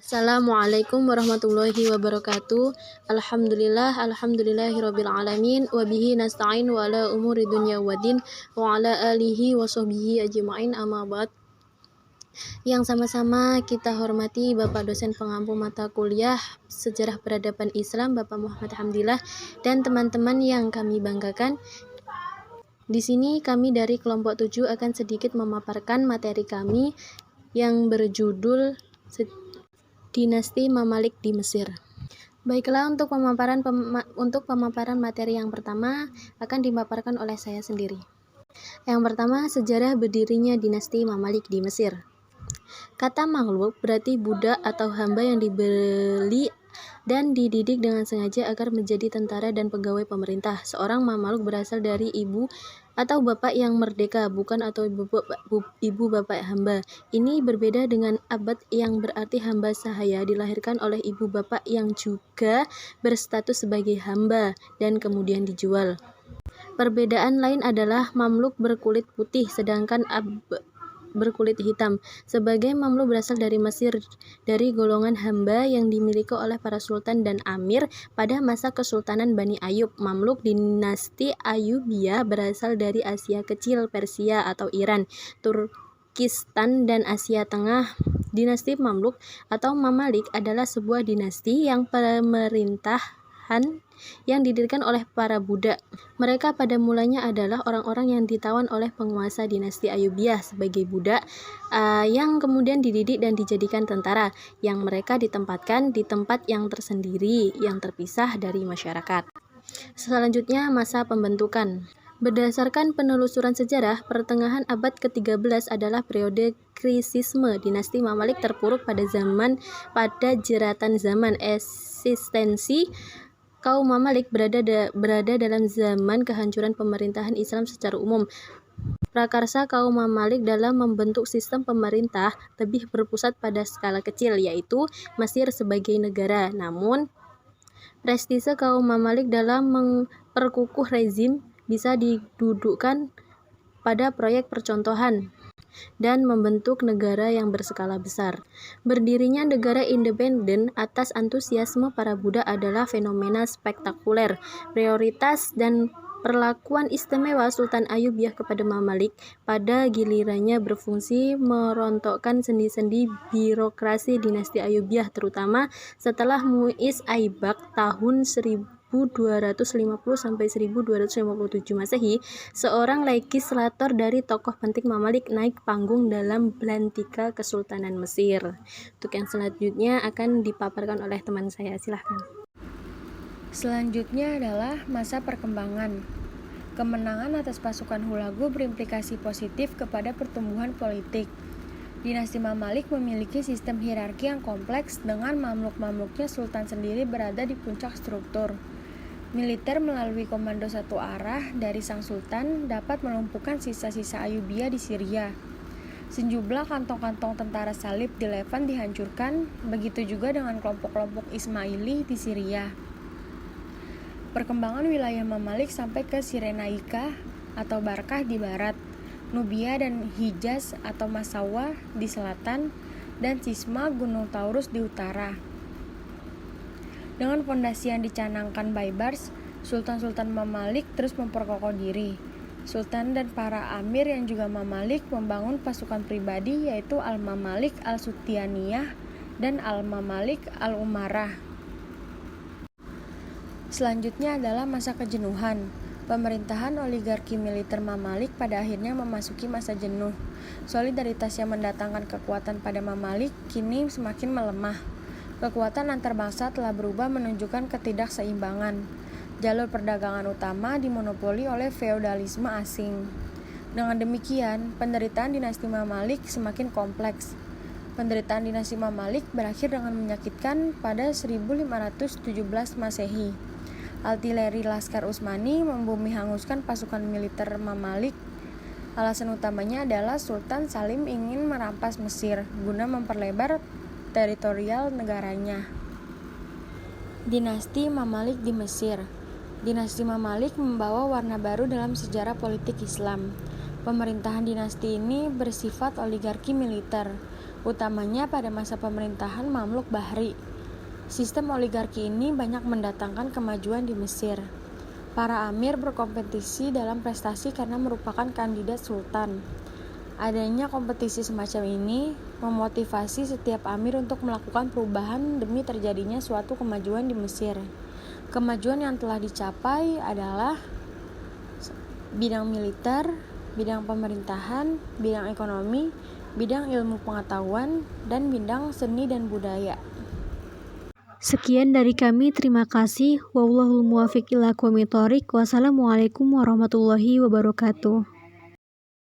Assalamualaikum warahmatullahi wabarakatuh. Alhamdulillahirabbil alamin wa bihi nasta'in wa ala umuri dunya waddin wa ala alihi wa sahbihi ajma'in amma ba'd. Yang sama-sama kita hormati Bapak dosen pengampu mata kuliah Sejarah Peradaban Islam Bapak Muhammad Hamdillah dan teman-teman yang kami banggakan. Di sini kami dari kelompok 7 akan sedikit memaparkan materi kami yang berjudul Dinasti Mamalik di Mesir. Baiklah, untuk pemaparan materi yang pertama akan dipaparkan oleh saya sendiri. Yang pertama, sejarah berdirinya dinasti Mamalik di Mesir. Kata makhluk berarti budak atau hamba yang dibeli dan dididik dengan sengaja agar menjadi tentara dan pegawai pemerintah. Seorang Mamaluk berasal dari ibu atau bapak yang merdeka, bukan atau ibu bapak hamba. Ini berbeda dengan abad yang berarti hamba sahaya, dilahirkan oleh ibu bapak yang juga berstatus sebagai hamba dan kemudian dijual. Perbedaan lain adalah Mamluk berkulit putih sedangkan berkulit hitam. Sebagai Mamluk berasal dari Mesir, dari golongan hamba yang dimiliki oleh para sultan dan amir pada masa Kesultanan Bani Ayub. Mamluk dinasti Ayyubiyah berasal dari Asia Kecil, Persia atau Iran, Turkistan dan Asia Tengah. Dinasti Mamluk atau Mamalik adalah sebuah dinasti yang pemerintahan yang didirikan oleh para budak. Mereka pada mulanya adalah orang-orang yang ditawan oleh penguasa dinasti Ayyubiyah sebagai budak yang kemudian dididik dan dijadikan tentara, yang mereka ditempatkan di tempat yang tersendiri yang terpisah dari masyarakat. Selanjutnya, masa pembentukan. Berdasarkan penelusuran sejarah, pertengahan abad ke-13 adalah periode krisisme. Dinasti Mamalik terpuruk pada jeratan zaman eksistensi kaum Mamalik berada dalam zaman kehancuran pemerintahan Islam secara umum. Prakarsa kaum Mamalik dalam membentuk sistem pemerintah lebih berpusat pada skala kecil, yaitu Mesir sebagai negara. Namun, prestise kaum Mamalik dalam memperkukuh rezim bisa didudukkan pada proyek percontohan dan membentuk negara yang berskala besar. Berdirinya negara independen atas antusiasme para budak adalah fenomena spektakuler. Prioritas dan perlakuan istimewa Sultan Ayyubiyah kepada Mamalik pada gilirannya berfungsi merontokkan sendi-sendi birokrasi dinasti Ayyubiyah, terutama setelah Mu'iz Aibak tahun 1250–1257 Masehi, seorang legislator dari tokoh penting Mamalik naik panggung dalam belantika Kesultanan Mesir. Untuk yang selanjutnya akan dipaparkan oleh teman saya, silahkan. Selanjutnya adalah masa perkembangan. Kemenangan atas pasukan Hulagu berimplikasi positif kepada pertumbuhan politik. Dinasti Mamalik memiliki sistem hierarki yang kompleks dengan mamluk-mamluknya sultan sendiri berada di puncak struktur. Militer melalui komando satu arah dari sang sultan dapat melumpuhkan sisa-sisa Ayyubiyah di Syria. Sejumlah kantong-kantong tentara salib di Levant dihancurkan, begitu juga dengan kelompok-kelompok Ismaili di Syria. Perkembangan wilayah Mamalik sampai ke Sirenaika atau Barkah di barat, Nubia dan Hijaz atau Masawa di selatan, dan Cisma Gunung Taurus di utara. Dengan fondasi yang dicanangkan Baibars, Sultan-Sultan Mamalik terus memperkokoh diri. Sultan dan para amir yang juga Mamalik membangun pasukan pribadi, yaitu Al-Mamalik Al-Sutiyaniyah dan Al-Mamalik Al-Umarah. Selanjutnya adalah masa kejenuhan. Pemerintahan oligarki militer Mamalik pada akhirnya memasuki masa jenuh. Solidaritas yang mendatangkan kekuatan pada Mamalik kini semakin melemah. Kekuatan antar bangsa telah berubah menunjukkan ketidakseimbangan. Jalur perdagangan utama dimonopoli oleh feodalisme asing. Dengan demikian, penderitaan dinasti Mamalik semakin kompleks. Penderitaan dinasti Mamalik berakhir dengan menyakitkan pada 1517 Masehi. Artileri Laskar Utsmani membumi hanguskan pasukan militer Mamalik. Alasan utamanya adalah Sultan Salim ingin merampas Mesir guna memperlebar teritorial negaranya. Dinasti Mamalik di Mesir. Dinasti Mamalik membawa warna baru dalam sejarah politik Islam. Pemerintahan dinasti ini bersifat oligarki militer. utamanya pada masa pemerintahan Mamluk Bahri. Sistem oligarki ini banyak mendatangkan kemajuan di Mesir. Para amir berkompetisi dalam prestasi karena merupakan kandidat sultan. Adanya kompetisi semacam ini memotivasi setiap amir untuk melakukan perubahan demi terjadinya suatu kemajuan di Mesir. Kemajuan yang telah dicapai adalah bidang militer, bidang pemerintahan, bidang ekonomi, bidang ilmu pengetahuan, dan bidang seni dan budaya. Sekian dari kami, terima kasih. Wallahul muwaffiq ila aqwamit thoriq. Wassalamualaikum warahmatullahi wabarakatuh.